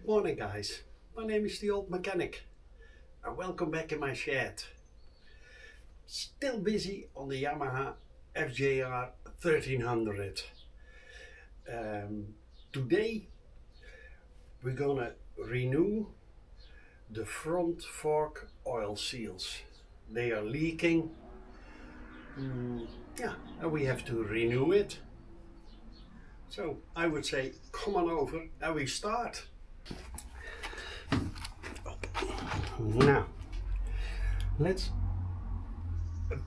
Morning guys, my name is the Old Mechanic and welcome back in my shed. Still busy on the Yamaha FJR1300. Today we're gonna renew the front fork oil seals. They are leaking, and we have to renew it. So I would say come on over and we start. Now let's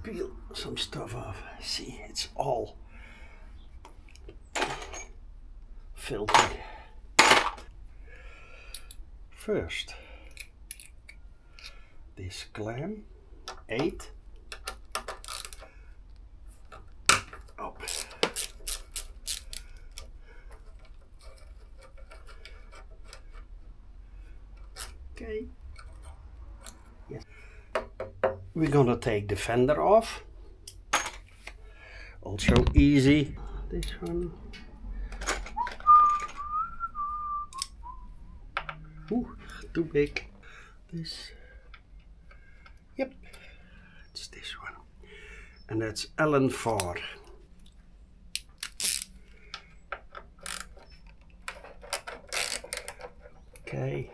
peel some stuff off. See, it's all filthy. First, this clamp 8 up. Okay. Yes. We're gonna take the fender off. Also easy. This one. Ooh, too big. This. Yep. It's this one. And that's Allen 4. Okay.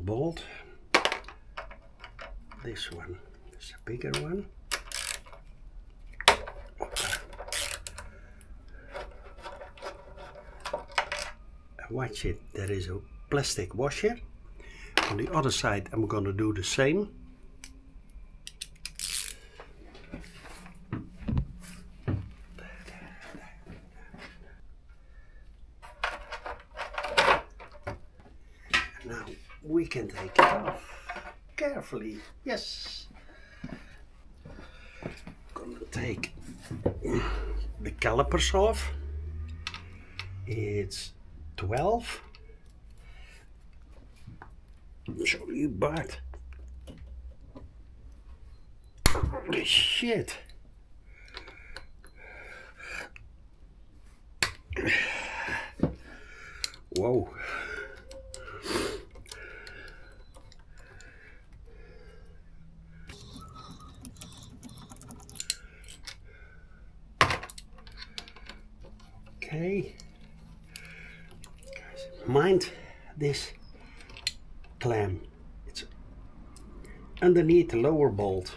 Bolt. This one is a bigger one. Watch it, there is a plastic washer. On the other side I'm going to do the same. Now we can take it off carefully. Yes. I'm gonna take the calipers off. It's 12. Sorry, but holy shit. Whoa. Okay, mind this clamp, it's underneath the lower bolt.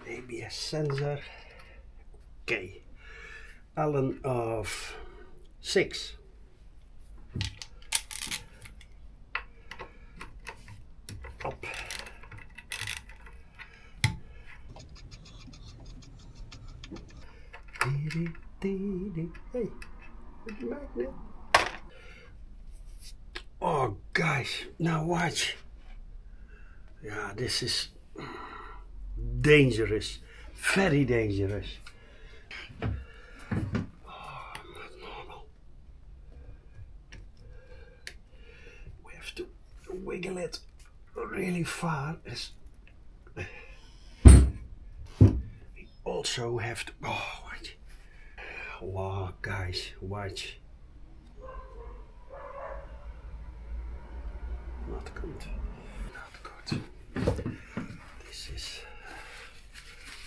ABS sensor, okay, Allen of 6. Up. Hey, with the magnet. Oh guys, now watch. Yeah, this is dangerous, very dangerous. Oh, not normal. We have to wiggle it really far. We also have to, oh watch. Wow guys, watch. Not good, not good. This is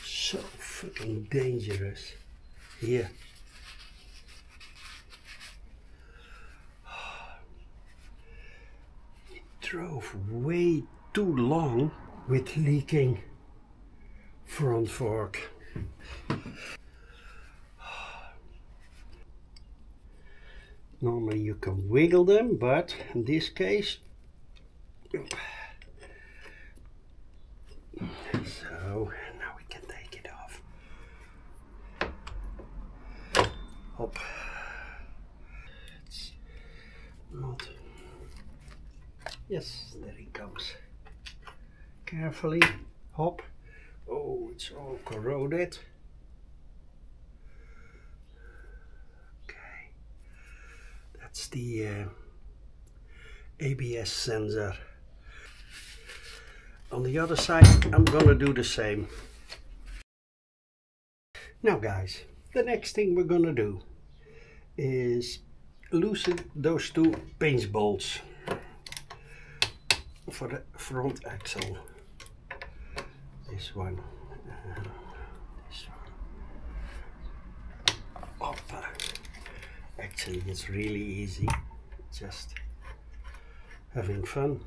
so fucking dangerous. Here. Drove way too long with leaking front fork. Normally you can wiggle them, but in this case, so now we can take it off. Hop. It's not. Yes, there he comes. Carefully, hop. Oh, it's all corroded. Okay, That's the ABS sensor. On the other side I'm gonna do the same. Now guys, the next thing we're gonna do is loosen those two pinch bolts for the front axle. This one and this one. Up. Actually, it's really easy, just having fun.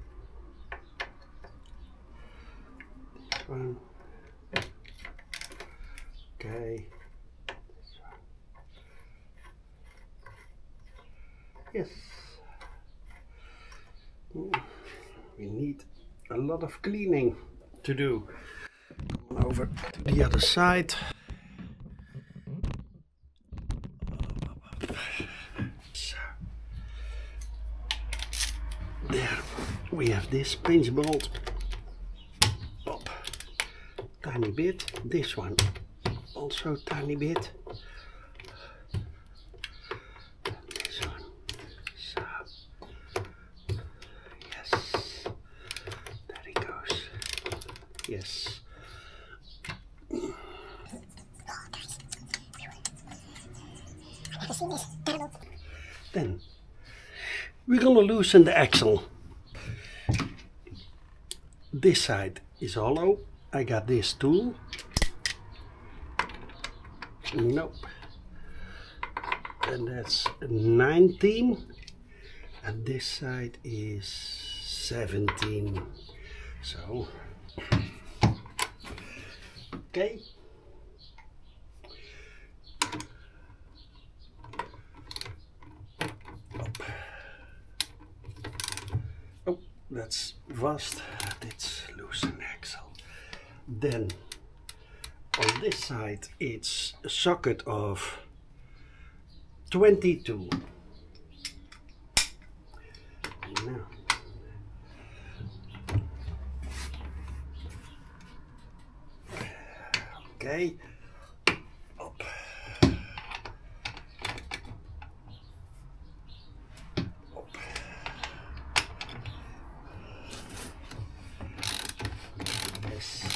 This one. Okay. This one. Yes. We need a lot of cleaning to do. Come on over to the other side. So, there we have this pinch bolt. Up. Tiny bit. This one also tiny bit. This one. So, yes. There it goes. Yes. Then we're gonna loosen the axle. This side is hollow. I got this tool. Nope. And that's 19. And this side is 17. So, okay. Oh, that's fast. Let's loosen the axle. Then on this side it's a socket of 22. Now, okay, up. Up. Yes.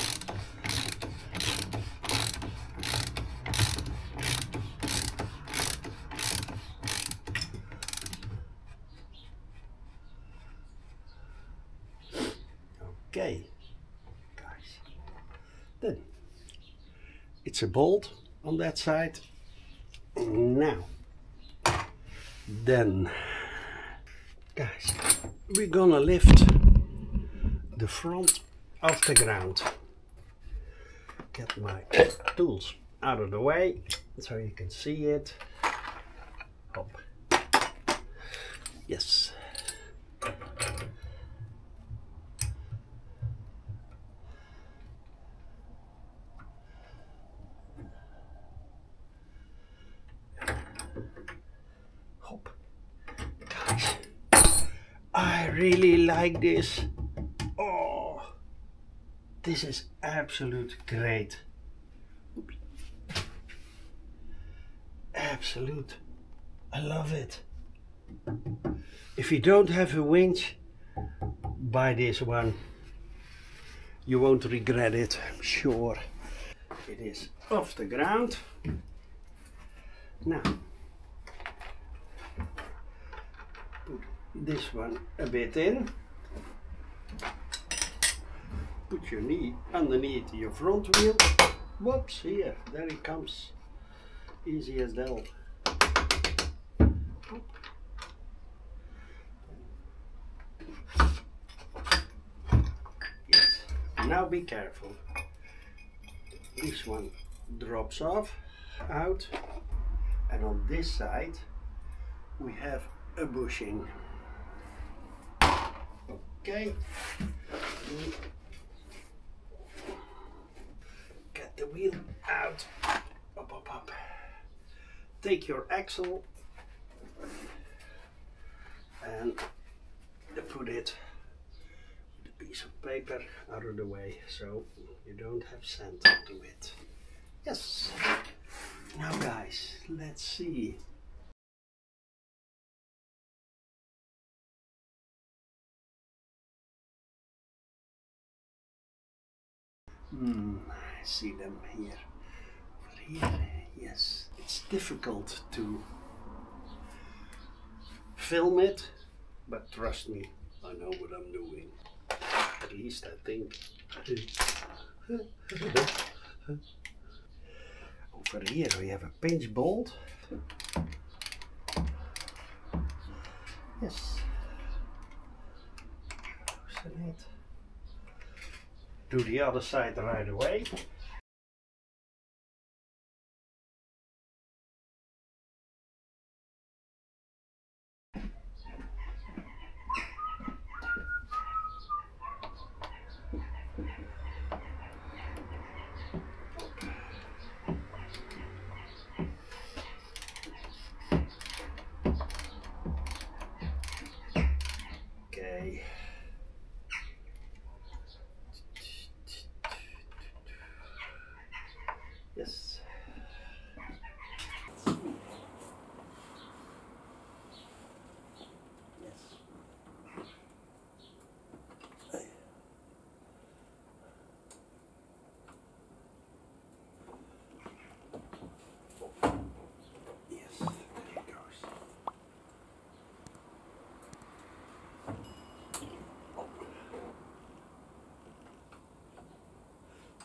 Okay, guys, then it's a bolt on that side. Now, then, guys, we're gonna lift the front off the ground. Get my tools out of the way so you can see it. Hop. Yes. Hop. Guys, I really like this. Oh, this is absolute great. Oops. Absolute. I love it. If you don't have a winch, buy this one. You won't regret it, I'm sure. It is off the ground. Now, put this one a bit in. Put your knee underneath your front wheel. Whoops, here, there it comes. Easy as that. Yes, now be careful. This one drops off, out, and on this side we have a bushing. Okay. Get the wheel out. Up, up, up. Take your axle and put it with a piece of paper out of the way so you don't have sand onto it. Yes. Now guys, let's see. I see them here. Over here, yes. It's difficult to film it, but trust me, I know what I'm doing. At least I think. Over here we have a pinch bolt. Yes. Loosen it. Do the other side right away. Okay. Yes.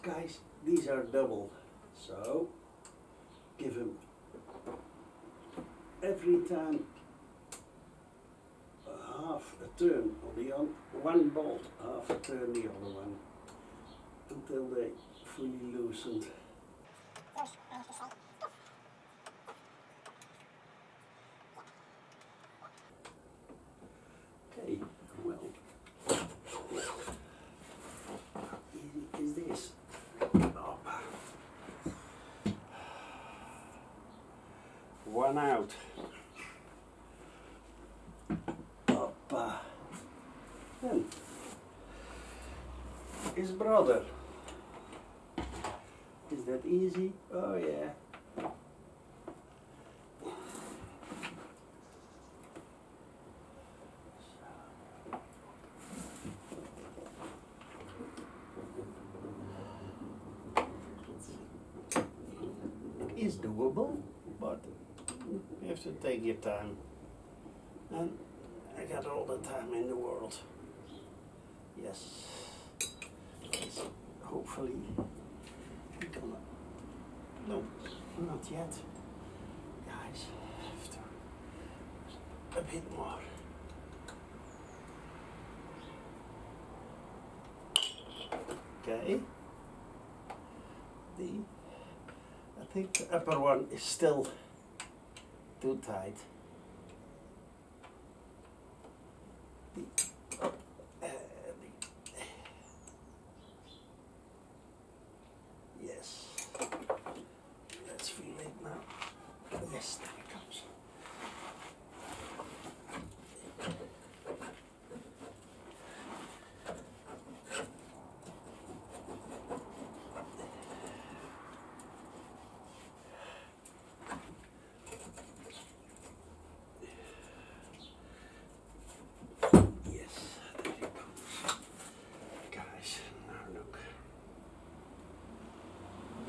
Guys, these are double, so give them every time half a turn on the one bolt, half a turn the other one, until they fully loosened. Okay, well, how easy is this? One out. Oppa. Then his brother. Is that easy? Oh yeah. It is doable, but you have to take your time, and I got all the time in the world. Yes, hopefully we're gonna, no, not yet, guys, have to a bit more. Okay, I think the upper one is still too tight. Yes, let's feel it now. Yes, there it comes.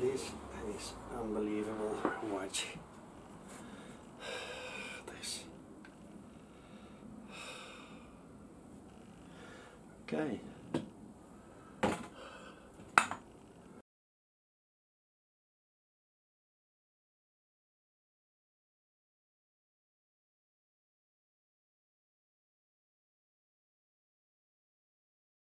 This is unbelievable. Watch this. Okay.